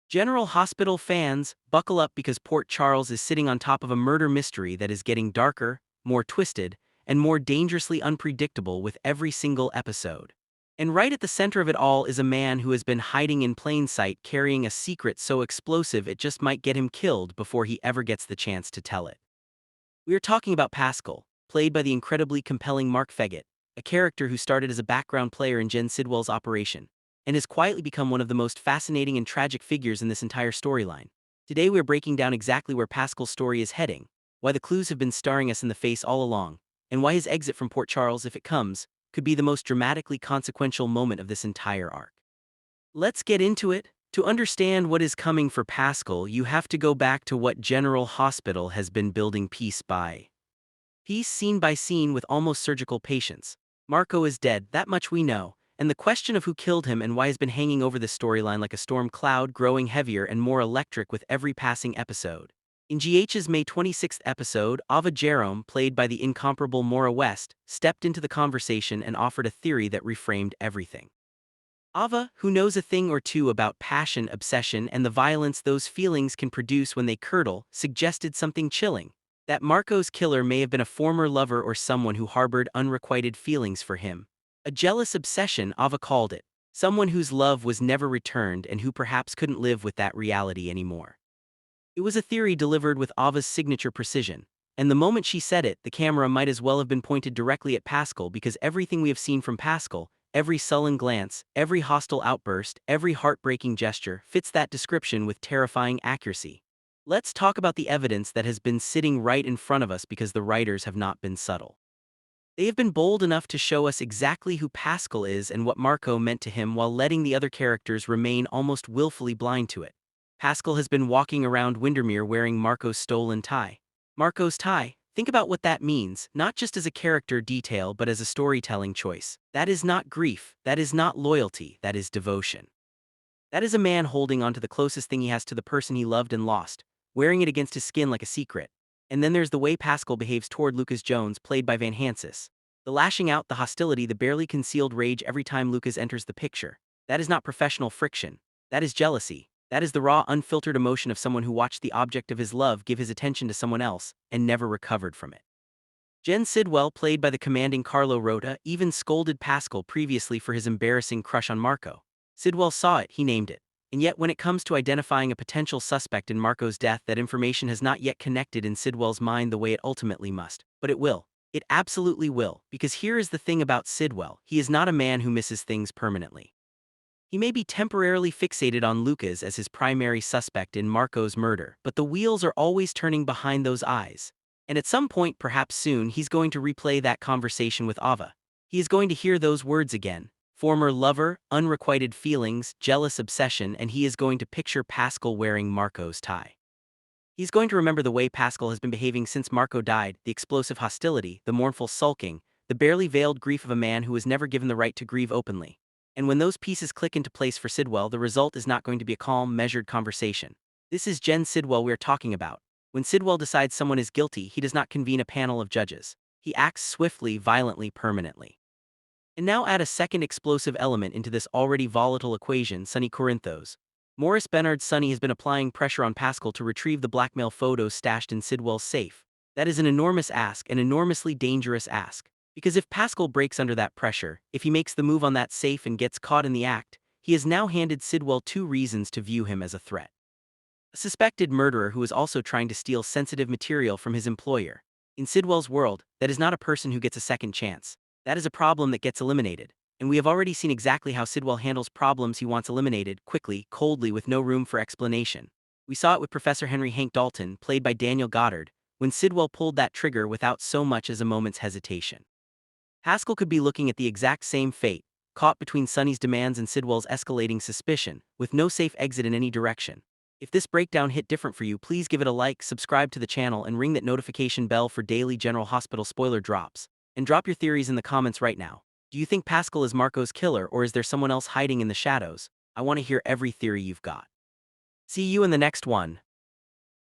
General Hospital fans, buckle up because Port Charles is sitting on top of a murder mystery that is getting darker, more twisted, and more dangerously unpredictable with every single episode. And right at the center of it all is a man who has been hiding in plain sight carrying a secret so explosive it just might get him killed before he ever gets the chance to tell it. We are talking about Pascal, played by the incredibly compelling Mark Fegget, a character who started as a background player in Jen Sidwell's operation, and has quietly become one of the most fascinating and tragic figures in this entire storyline. Today we are breaking down exactly where Pascal's story is heading, why the clues have been staring us in the face all along, and why his exit from Port Charles, if it comes, could be the most dramatically consequential moment of this entire arc. Let's get into it. To understand what is coming for Pascal, you have to go back to what General Hospital has been building piece by piece, scene by scene, with almost surgical patience. Marco is dead, that much we know, and the question of who killed him and why has been hanging over this storyline like a storm cloud, growing heavier and more electric with every passing episode. In GH's May 26th episode, Ava Jerome, played by the incomparable Maura West, stepped into the conversation and offered a theory that reframed everything. Ava, who knows a thing or two about passion, obsession, and the violence those feelings can produce when they curdle, suggested something chilling. That Marco's killer may have been a former lover or someone who harbored unrequited feelings for him. A jealous obsession, Ava called it. Someone whose love was never returned and who perhaps couldn't live with that reality anymore. It was a theory delivered with Ava's signature precision. And the moment she said it, the camera might as well have been pointed directly at Pascal, because everything we have seen from Pascal, every sullen glance, every hostile outburst, every heartbreaking gesture, fits that description with terrifying accuracy. Let's talk about the evidence that has been sitting right in front of us, because the writers have not been subtle. They have been bold enough to show us exactly who Pascal is and what Marco meant to him, while letting the other characters remain almost willfully blind to it. Pascal has been walking around Windermere wearing Marco's stolen tie. Marco's tie, think about what that means, not just as a character detail but as a storytelling choice. That is not grief, that is not loyalty, that is devotion. That is a man holding on to the closest thing he has to the person he loved and lost, wearing it against his skin like a secret. And then there's the way Pascal behaves toward Lucas Jones, played by Van Hansis. The lashing out, the hostility, the barely concealed rage every time Lucas enters the picture. That is not professional friction. That is jealousy. That is the raw, unfiltered emotion of someone who watched the object of his love give his attention to someone else and never recovered from it. Jen Sidwell, played by the commanding Carlo Rota, even scolded Pascal previously for his embarrassing crush on Marco. Sidwell saw it, he named it. And yet when it comes to identifying a potential suspect in Marco's death, that information has not yet connected in Sidwell's mind the way it ultimately must. But it will. It absolutely will, because here is the thing about Sidwell: he is not a man who misses things permanently. He may be temporarily fixated on Lucas as his primary suspect in Marco's murder, but the wheels are always turning behind those eyes. And at some point, perhaps soon, he's going to replay that conversation with Ava. He is going to hear those words again: former lover, unrequited feelings, jealous obsession, and he is going to picture Pascal wearing Marco's tie. He's going to remember the way Pascal has been behaving since Marco died, the explosive hostility, the mournful sulking, the barely veiled grief of a man who was never given the right to grieve openly. And when those pieces click into place for Sidwell, the result is not going to be a calm, measured conversation. This is Jen Sidwell we are talking about. When Sidwell decides someone is guilty, he does not convene a panel of judges. He acts swiftly, violently, permanently. And now add a second explosive element into this already volatile equation: Sonny Corinthos. Maurice Bernard's Sonny has been applying pressure on Pascal to retrieve the blackmail photos stashed in Sidwell's safe. That is an enormous ask, an enormously dangerous ask. Because if Pascal breaks under that pressure, if he makes the move on that safe and gets caught in the act, he has now handed Sidwell two reasons to view him as a threat. A suspected murderer who is also trying to steal sensitive material from his employer. In Sidwell's world, that is not a person who gets a second chance. That is a problem that gets eliminated. And we have already seen exactly how Sidwell handles problems he wants eliminated: quickly, coldly, with no room for explanation. We saw it with Professor Henry Hank Dalton, played by Daniel Goddard, when Sidwell pulled that trigger without so much as a moment's hesitation. Pascal could be looking at the exact same fate, caught between Sonny's demands and Sidwell's escalating suspicion, with no safe exit in any direction. If this breakdown hit different for you, please give it a like, subscribe to the channel, and ring that notification bell for daily General Hospital spoiler drops. And drop your theories in the comments right now. Do you think Pascal is Marco's killer, or is there someone else hiding in the shadows? I want to hear every theory you've got. See you in the next one.